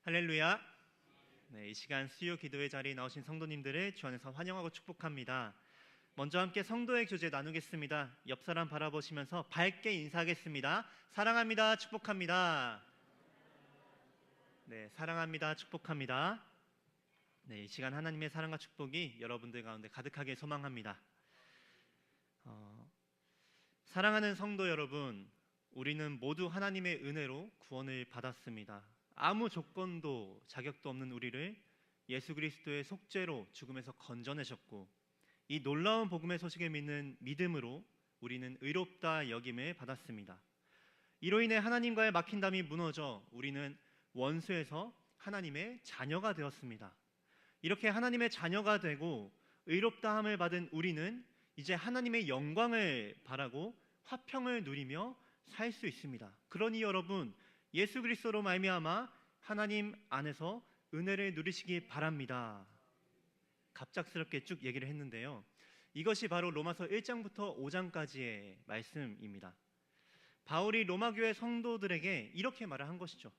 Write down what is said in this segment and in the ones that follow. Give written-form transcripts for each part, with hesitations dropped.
할렐루야. 네, 이 시간 수요 기도의 자리에 나오신 성도님들을 주 안에서 환영하고 축복합니다. 먼저 함께 성도의 교제 나누겠습니다. 옆 사람 바라보시면서 밝게 인사하겠습니다. 사랑합니다. 축복합니다. 네, 사랑합니다. 축복합니다. 네, 이 시간 하나님의 사랑과 축복이 여러분들 가운데 가득하게 소망합니다. 사랑하는 성도 여러분, 우리는 모두 하나님의 은혜로 구원을 받았습니다. 아무 조건도 자격도 없는 우리를 예수 그리스도의 속죄로 죽음에서 건져내셨고, 이 놀라운 복음의 소식을 믿는 믿음으로 우리는 의롭다 여김을 받았습니다. 이로 인해 하나님과의 막힌담이 무너져 우리는 원수에서 하나님의 자녀가 되었습니다. 이렇게 하나님의 자녀가 되고 의롭다함을 받은 우리는 이제 하나님의 영광을 바라고 화평을 누리며 살 수 있습니다. 그러니 여러분, 예수 그리스도로 말미암아 하나님 안에서 은혜를 누리시기 바랍니다. 갑작스럽게 쭉 얘기를 했는데요, 이것이 바로 로마서 1장부터 5장까지의 말씀입니다. 바울이 로마교회 성도들에게 이렇게 말을 한 것이죠.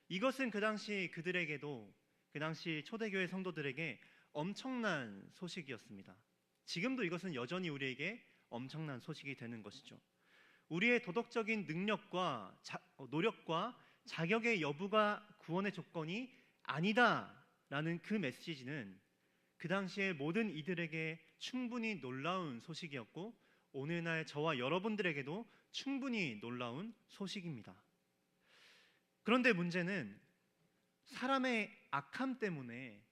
이것은 그 당시 그들에게도, 그 당시 초대교회 성도들에게 엄청난 소식이었습니다. 지금도 이것은 여전히 우리에게 엄청난 소식이 되는 것이죠. 우리의 도덕적인 능력과 노력과 자격의 여부가 구원의 조건이 아니다라는 그 메시지는 그 당시에 모든 이들에게 충분히 놀라운 소식이었고, 오늘날 저와 여러분들에게도 충분히 놀라운 소식입니다. 그런데 문제는 사람의 악함 때문에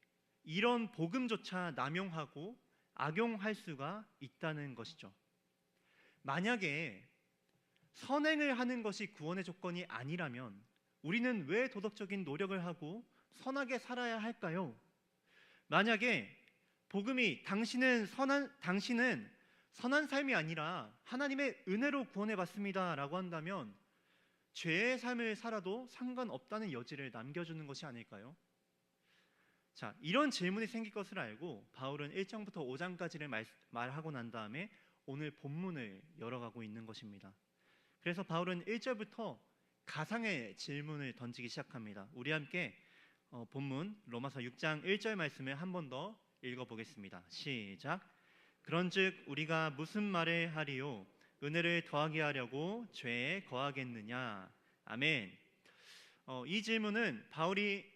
이런 복음조차 남용하고 악용할 수가 있다는 것이죠. 만약에 선행을 하는 것이 구원의 조건이 아니라면 우리는 왜 도덕적인 노력을 하고 선하게 살아야 할까요? 만약에 복음이 당신은 선한 삶이 아니라 하나님의 은혜로 구원해 받습니다 라고 한다면 죄의 삶을 살아도 상관없다는 여지를 남겨주는 것이 아닐까요? 자, 이런 질문이 생길 것을 알고 바울은 1장부터 5장까지를 말하고 난 다음에 오늘 본문을 열어가고 있는 것입니다. 그래서 바울은 1절부터 가상의 질문을 던지기 시작합니다. 우리 함께 본문 로마서 6장 1절 말씀을 한 번 더 읽어보겠습니다. 시작. 그런즉 우리가 무슨 말을 하리요? 은혜를 더하게 하려고 죄에 거하겠느냐? 아멘. 이 질문은 바울이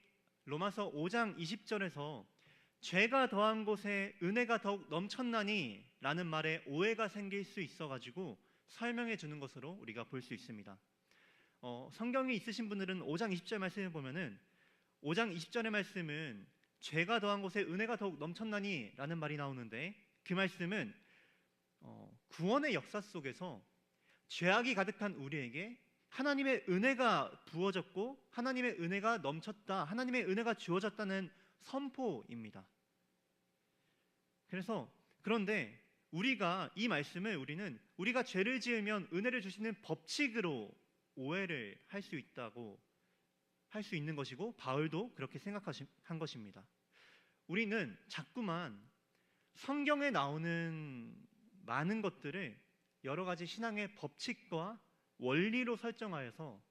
로마서 5장 20절에서 죄가 더한 곳에 은혜가 더욱 넘쳤나니 라는 말에 오해가 생길 수 있어가지고 설명해 주는 것으로 우리가 볼 수 있습니다. 성경이 있으신 분들은 5장 20절 말씀을 보면은 5장 20절의 말씀은 죄가 더한 곳에 은혜가 더욱 넘쳤나니 라는 말이 나오는데, 그 말씀은 구원의 역사 속에서 죄악이 가득한 우리에게 하나님의 은혜가 부어졌고 하나님의 은혜가 넘쳤다, 하나님의 은혜가 주어졌다는 선포입니다. 그런데 우리가 이 말씀을 우리가 죄를 지으면 은혜를 주시는 법칙으로 오해를 할 수 있다고 할 수 있는 것이고, 바울도 그렇게 생각한 것입니다. 우리는 자꾸만 성경에 나오는 많은 것들을 여러 가지 신앙의 법칙과 원리로 설정하여서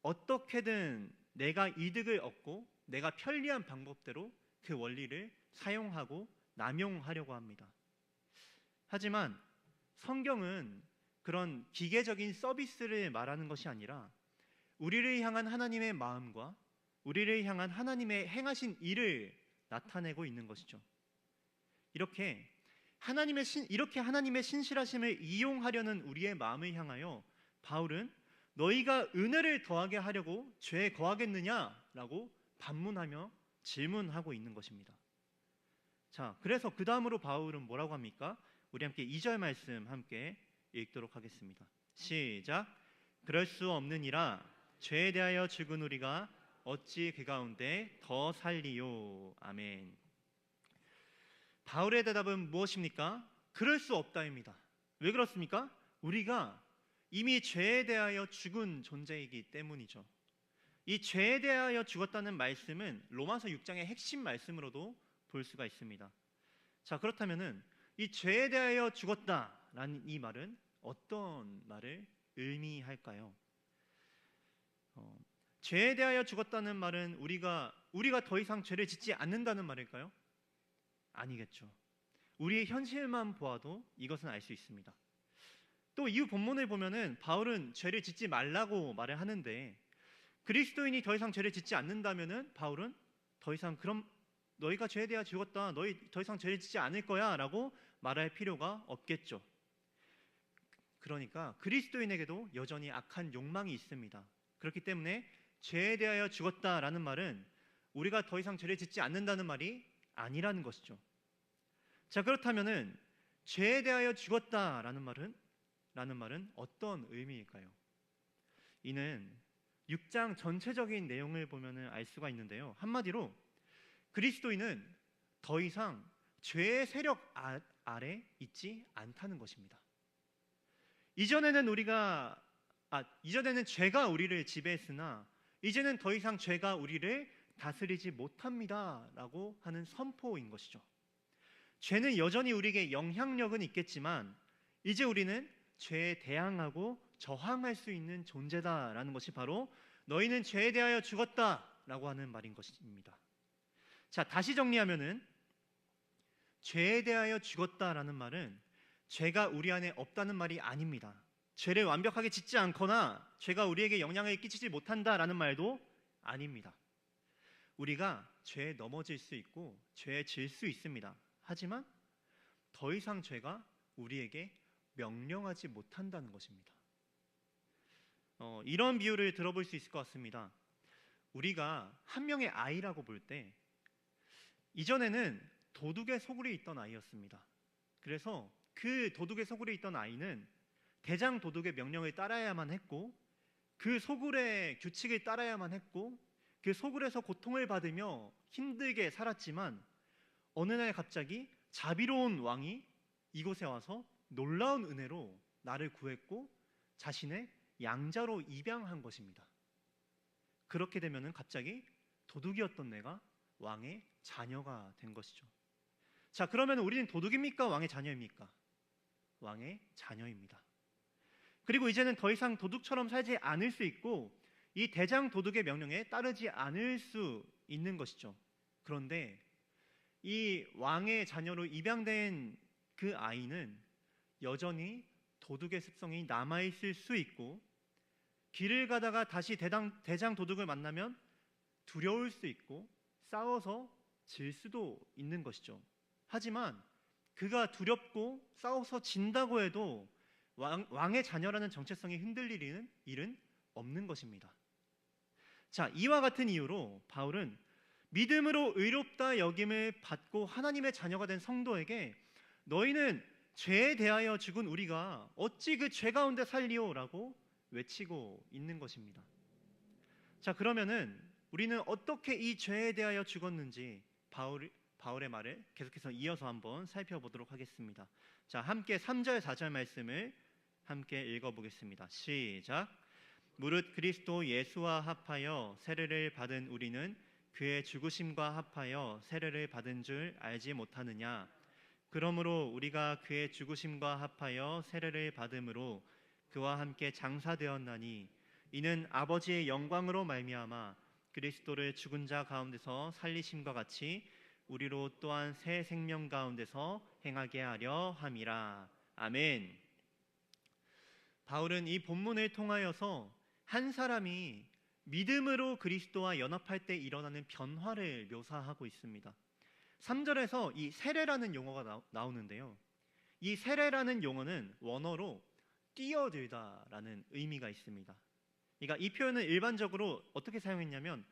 어떻게든 내가 이득을 얻고 내가 편리한 방법대로 그 원리를 사용하고 남용하려고 합니다. 하지만 성경은 그런 기계적인 서비스를 말하는 것이 아니라 우리를 향한 하나님의 마음과 우리를 향한 하나님의 행하신 일을 나타내고 있는 것이죠. 이렇게 하나님의 신실하심을 이용하려는 우리의 마음을 향하여 바울은 너희가 은혜를 더하게 하려고 죄에 거하겠느냐라고 반문하며 질문하고 있는 것입니다. 자, 그래서 그 다음으로 바울은 뭐라고 합니까? 우리 함께 2절 말씀 함께 읽도록 하겠습니다. 시작. 그럴 수 없느니라 죄에 대하여 죽은 우리가 어찌 그 가운데 더 살리요? 아멘. 바울의 대답은 무엇입니까? 그럴 수 없다입니다. 왜 그렇습니까? 우리가 이미 죄에 대하여 죽은 존재이기 때문이죠. 이 죄에 대하여 죽었다는 말씀은 로마서 6장의 핵심 말씀으로도 볼 수가 있습니다. 자, 그렇다면은 이 죄에 대하여 죽었다라는 이 말은 어떤 말을 의미할까요? 죄에 대하여 죽었다는 말은 우리가 더 이상 죄를 짓지 않는다는 말일까요? 아니겠죠. 우리의 현실만 보아도 이것은 알 수 있습니다. 또 이후 본문을 보면은 바울은 죄를 짓지 말라고 말을 하는데, 그리스도인이 더 이상 죄를 짓지 않는다면은 바울은 더 이상 그럼 너희가 죄에 대하여 죽었다, 너희 더 이상 죄를 짓지 않을 거야 라고 말할 필요가 없겠죠. 그러니까 그리스도인에게도 여전히 악한 욕망이 있습니다. 그렇기 때문에 죄에 대하여 죽었다라는 말은 우리가 더 이상 죄를 짓지 않는다는 말이 아니라는 것이죠. 자, 그렇다면은 죄에 대하여 죽었다라는 말은 어떤 의미일까요? 이는 6장 전체적인 내용을 보면은 알 수가 있는데요. 한마디로 그리스도인은 더 이상 죄의 세력 아래 있지 않다는 것입니다. 이전에는 죄가 우리를 지배했으나 이제는 더 이상 죄가 우리를 다스리지 못합니다라고 하는 선포인 것이죠. 죄는 여전히 우리에게 영향력은 있겠지만 이제 우리는 죄에 대항하고 저항할 수 있는 존재다라는 것이 바로 너희는 죄에 대하여 죽었다라고 하는 말인 것입니다. 자, 다시 정리하면은 죄에 대하여 죽었다라는 말은 죄가 우리 안에 없다는 말이 아닙니다. 죄를 완벽하게 짓지 않거나 죄가 우리에게 영향을 끼치지 못한다라는 말도 아닙니다. 우리가 죄에 넘어질 수 있고 죄에 질 수 있습니다. 하지만 더 이상 죄가 우리에게 명령하지 못한다는 것입니다. 이런 비유를 들어볼 수 있을 것 같습니다. 우리가 한 명의 아이라고 볼 때 이전에는 도둑의 소굴에 있던 아이였습니다. 그래서 그 도둑의 소굴에 있던 아이는 대장 도둑의 명령을 따라야만 했고 그 소굴의 규칙을 따라야만 했고 그 소굴에서 고통을 받으며 힘들게 살았지만 어느 날 갑자기 자비로운 왕이 이곳에 와서 놀라운 은혜로 나를 구했고 자신의 양자로 입양한 것입니다. 그렇게 되면은 갑자기 도둑이었던 내가 왕의 자녀가 된 것이죠. 자, 그러면 우리는 도둑입니까? 왕의 자녀입니까? 왕의 자녀입니다. 그리고 이제는 더 이상 도둑처럼 살지 않을 수 있고 이 대장 도둑의 명령에 따르지 않을 수 있는 것이죠. 그런데 이 왕의 자녀로 입양된 그 아이는 여전히 도둑의 습성이 남아있을 수 있고 길을 가다가 다시 대장 도둑을 만나면 두려울 수 있고 싸워서 질 수도 있는 것이죠. 하지만 그가 두렵고 싸워서 진다고 해도 왕의 자녀라는 정체성이 흔들리는 일은 없는 것입니다. 자, 이와 같은 이유로 바울은 믿음으로 의롭다 여김을 받고 하나님의 자녀가 된 성도에게 너희는 죄에 대하여 죽은 우리가 어찌 그 죄 가운데 살리오라고 외치고 있는 것입니다. 자, 그러면은 우리는 어떻게 이 죄에 대하여 죽었는지 바울의 말을 계속해서 이어서 한번 살펴보도록 하겠습니다. 자, 함께 3절 4절 말씀을 함께 읽어보겠습니다. 시작. 무릇 그리스도 예수와 합하여 세례를 받은 우리는 그의 죽으심과 합하여 세례를 받은 줄 알지 못하느냐. 그러므로 우리가 그의 죽으심과 합하여 세례를 받음으로 그와 함께 장사되었나니 이는 아버지의 영광으로 말미암아 그리스도를 죽은 자 가운데서 살리심과 같이 우리로 또한 새 생명 가운데서 행하게 하려 함이라. 아멘. 바울은 이 본문을 통하여서 한 사람이 믿음으로 그리스도와 연합할 때 일어나는 변화를 묘사하고 있습니다. 3절에서 이 세례라는 용어가 나오는데요. 이 세례라는 용어는 원어로 뛰어들다라는 의미가 있습니다. 그러니까 이 표현은 일반적으로 어떻게 사용했냐면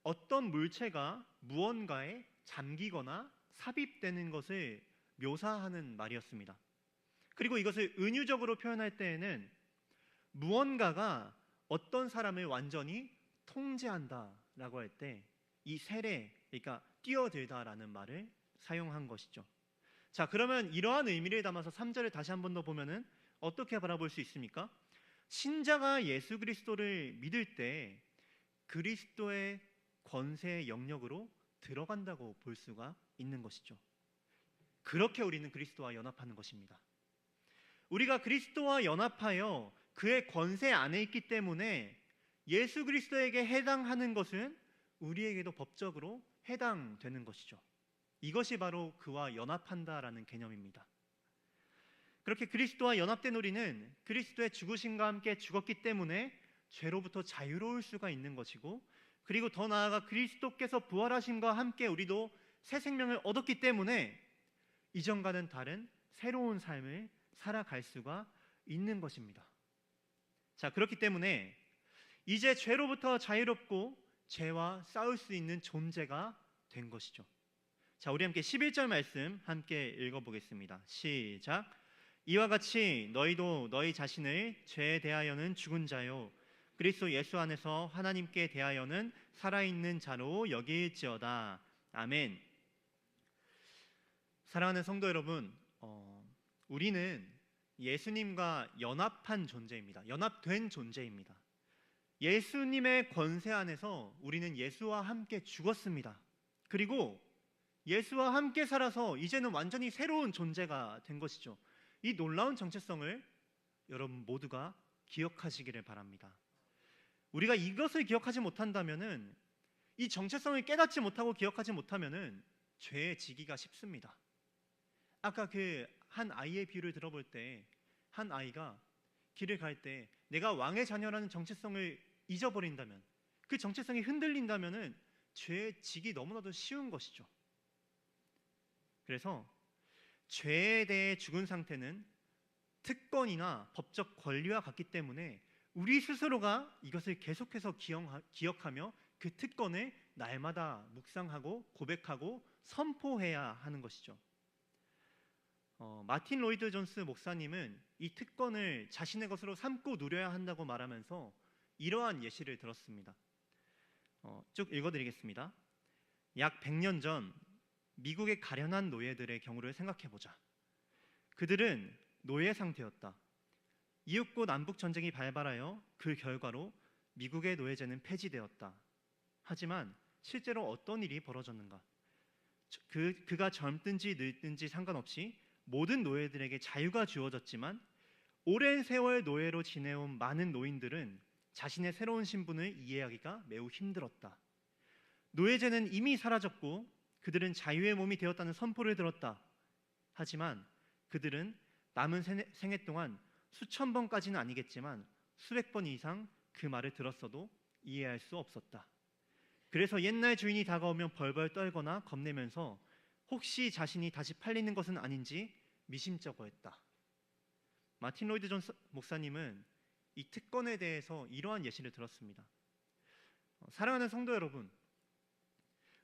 어떤 물체가 무언가에 잠기거나 삽입되는 것을 묘사하는 말이었습니다. 그리고 이것을 은유적으로 표현할 때에는 무언가가 어떤 사람을 완전히 통제한다라고 할 때 이 세례, 그러니까 뛰어들다라는 말을 사용한 것이죠. 자, 그러면 이러한 의미를 담아서 3절을 다시 한 번 더 보면은 어떻게 바라볼 수 있습니까? 신자가 예수 그리스도를 믿을 때 그리스도의 권세의 영역으로 들어간다고 볼 수가 있는 것이죠. 그렇게 우리는 그리스도와 연합하는 것입니다. 우리가 그리스도와 연합하여 그의 권세 안에 있기 때문에 예수 그리스도에게 해당하는 것은 우리에게도 법적으로 해당되는 것이죠. 이것이 바로 그와 연합한다라는 개념입니다. 그렇게 그리스도와 연합된 우리는 그리스도의 죽으심과 함께 죽었기 때문에 죄로부터 자유로울 수가 있는 것이고, 그리고 더 나아가 그리스도께서 부활하심과 함께 우리도 새 생명을 얻었기 때문에 이전과는 다른 새로운 삶을 살아갈 수가 있는 것입니다. 자, 그렇기 때문에 이제 죄로부터 자유롭고 죄와 싸울 수 있는 존재가 된 것이죠. 자, 우리 함께 11절 말씀 함께 읽어보겠습니다. 시작. 이와 같이 너희도 너희 자신을 죄에 대하여는 죽은 자요 그리스도 예수 안에서 하나님께 대하여는 살아있는 자로 여길지어다. 아멘. 사랑하는 성도 여러분, 우리는 예수님과 연합한 존재입니다. 연합된 존재입니다. 예수님의 권세 안에서 우리는 예수와 함께 죽었습니다. 그리고 예수와 함께 살아서 이제는 완전히 새로운 존재가 된 것이죠. 이 놀라운 정체성을 여러분 모두가 기억하시기를 바랍니다. 우리가 이것을 기억하지 못한다면은, 이 정체성을 깨닫지 못하고 기억하지 못하면은 죄에 지기가 쉽습니다. 아까 그 한 아이의 비유를 들어볼 때, 한 아이가 길을 갈 때 내가 왕의 자녀라는 정체성을 잊어버린다면, 그 정체성이 흔들린다면은 죄에 지기 너무나도 쉬운 것이죠. 그래서 죄에 대해 죽은 상태는 특권이나 법적 권리와 같기 때문에 우리 스스로가 이것을 계속해서 기억하며 그 특권을 날마다 묵상하고 고백하고 선포해야 하는 것이죠. 마틴 로이드 존스 목사님은 이 특권을 자신의 것으로 삼고 누려야 한다고 말하면서 이러한 예시를 들었습니다. 쭉 읽어드리겠습니다. 약 100년 전 미국의 가련한 노예들의 경우를 생각해보자. 그들은 노예 상태였다. 이웃고 남북 전쟁이 발발하여 그 결과로 미국의 노예제는 폐지되었다. 하지만 실제로 어떤 일이 벌어졌는가? 그가 젊든지 늙든지 상관없이 모든 노예들에게 자유가 주어졌지만, 오랜 세월 노예로 지내온 많은 노인들은 자신의 새로운 신분을 이해하기가 매우 힘들었다. 노예제는 이미 사라졌고 그들은 자유의 몸이 되었다는 선포를 들었다. 하지만 그들은 남은 생애 동안 수천 번까지는 아니겠지만 수백 번 이상 그 말을 들었어도 이해할 수 없었다. 그래서 옛날 주인이 다가오면 벌벌 떨거나 겁내면서 혹시 자신이 다시 팔리는 것은 아닌지 미심쩍어했다. 마틴 로이드 존 목사님은 이 특권에 대해서 이러한 예시를 들었습니다. 사랑하는 성도 여러분,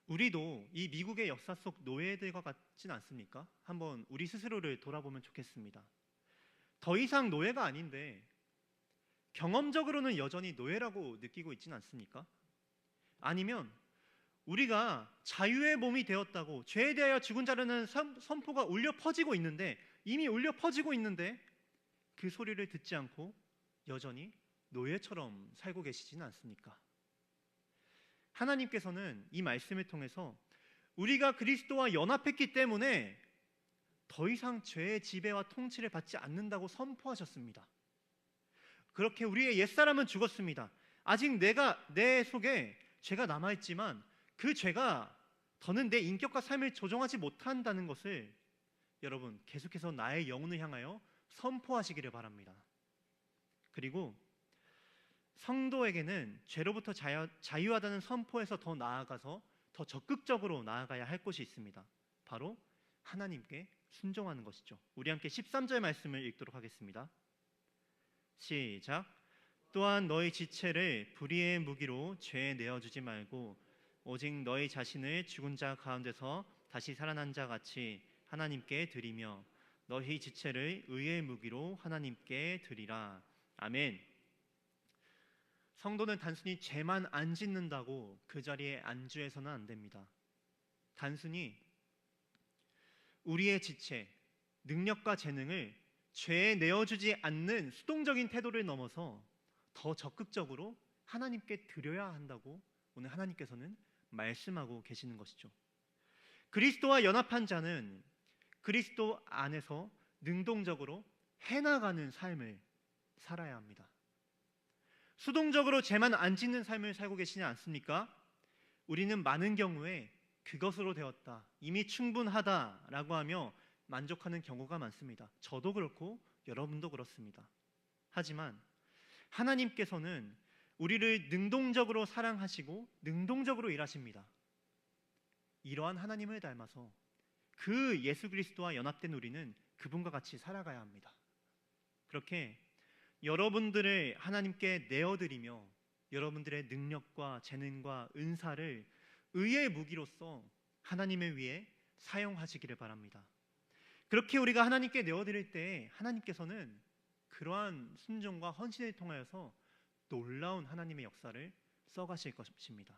우리도 이 미국의 역사 속 노예들과 같진 않습니까? 한번 우리 스스로를 돌아보면 좋겠습니다. 더 이상 노예가 아닌데 경험적으로는 여전히 노예라고 느끼고 있진 않습니까? 아니면 우리가 자유의 몸이 되었다고, 죄에 대하여 죽은 자라는 선포가 울려 퍼지고 있는데, 이미 울려 퍼지고 있는데 그 소리를 듣지 않고 여전히 노예처럼 살고 계시지는 않습니까? 하나님께서는 이 말씀을 통해서 우리가 그리스도와 연합했기 때문에 더 이상 죄의 지배와 통치를 받지 않는다고 선포하셨습니다. 그렇게 우리의 옛사람은 죽었습니다. 아직 내 속에 죄가 남아있지만 그 죄가 더는 내 인격과 삶을 조종하지 못한다는 것을 여러분 계속해서 나의 영혼을 향하여 선포하시기를 바랍니다. 그리고 성도에게는 죄로부터 자유하다는 선포에서 더 나아가서 더 적극적으로 나아가야 할 것이 있습니다. 바로 하나님께 순종하는 것이죠. 우리 함께 13절 말씀을 읽도록 하겠습니다. 시작. 또한 너희 지체를 불의의 무기로 죄에 내어주지 말고 오직 너희 자신을 죽은 자 가운데서 다시 살아난 자 같이 하나님께 드리며 너희 지체를 의의 무기로 하나님께 드리라. 아멘. 성도는 단순히 죄만 안 짓는다고 그 자리에 안주해서는 안 됩니다. 단순히 우리의 지체, 능력과 재능을 죄에 내어주지 않는 수동적인 태도를 넘어서 더 적극적으로 하나님께 드려야 한다고 오늘 하나님께서는 말씀하고 계시는 것이죠. 그리스도와 연합한 자는 그리스도 안에서 능동적으로 해나가는 삶을 살아야 합니다. 수동적으로 죄만 안 짓는 삶을 살고 계시지 않습니까? 우리는 많은 경우에 그것으로 되었다, 이미 충분하다라고 하며 만족하는 경우가 많습니다. 저도 그렇고 여러분도 그렇습니다. 하지만 하나님께서는 우리를 능동적으로 사랑하시고 능동적으로 일하십니다. 이러한 하나님을 닮아서 그 예수 그리스도와 연합된 우리는 그분과 같이 살아가야 합니다. 그렇게 여러분들을 하나님께 내어드리며 여러분들의 능력과 재능과 은사를 의의 무기로서 하나님을 위해 사용하시기를 바랍니다. 그렇게 우리가 하나님께 내어드릴 때 하나님께서는 그러한 순종과 헌신을 통하여서 놀라운 하나님의 역사를 써가실 것입니다.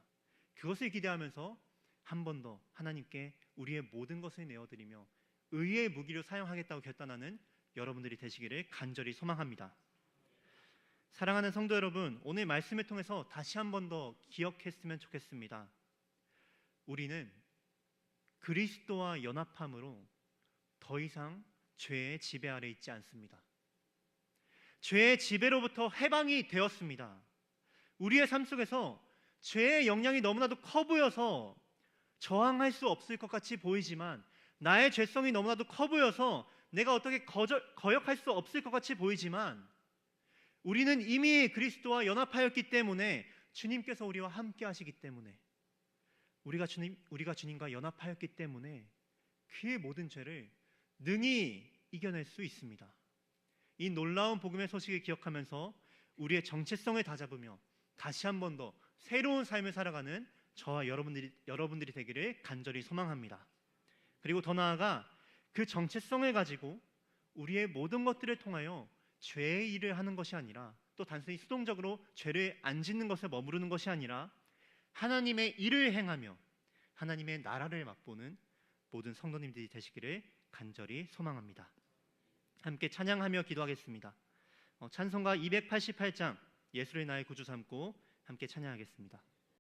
그것을 기대하면서 한 번 더 하나님께 우리의 모든 것을 내어드리며 의의 무기로 사용하겠다고 결단하는 여러분들이 되시기를 간절히 소망합니다. 사랑하는 성도 여러분, 오늘 말씀을 통해서 다시 한 번 더 기억했으면 좋겠습니다. 우리는 그리스도와 연합함으로 더 이상 죄의 지배 아래 있지 않습니다. 죄의 지배로부터 해방이 되었습니다. 우리의 삶 속에서 죄의 영향이 너무나도 커 보여서 저항할 수 없을 것 같이 보이지만, 나의 죄성이 너무나도 커 보여서 내가 어떻게 거역할 수 없을 것 같이 보이지만, 우리는 이미 그리스도와 연합하였기 때문에, 주님께서 우리와 함께 하시기 때문에, 우리가 주님과 연합하였기 때문에 그의 모든 죄를 능히 이겨낼 수 있습니다. 이 놀라운 복음의 소식을 기억하면서 우리의 정체성을 다잡으며 다시 한 번 더 새로운 삶을 살아가는 저와 여러분들이 되기를 간절히 소망합니다. 그리고 더 나아가 그 정체성을 가지고 우리의 모든 것들을 통하여 죄의 일을 하는 것이 아니라, 또 단순히 수동적으로 죄를 안 짓는 것에 머무르는 것이 아니라 하나님의 일을 행하며 하나님의 나라를 맛보는 모든 성도님들이 되시기를 간절히 소망합니다. 함께 찬양하며 기도하겠습니다. 찬송가 288장 예수를 나의 구주 삼고 함께 찬양하겠습니다.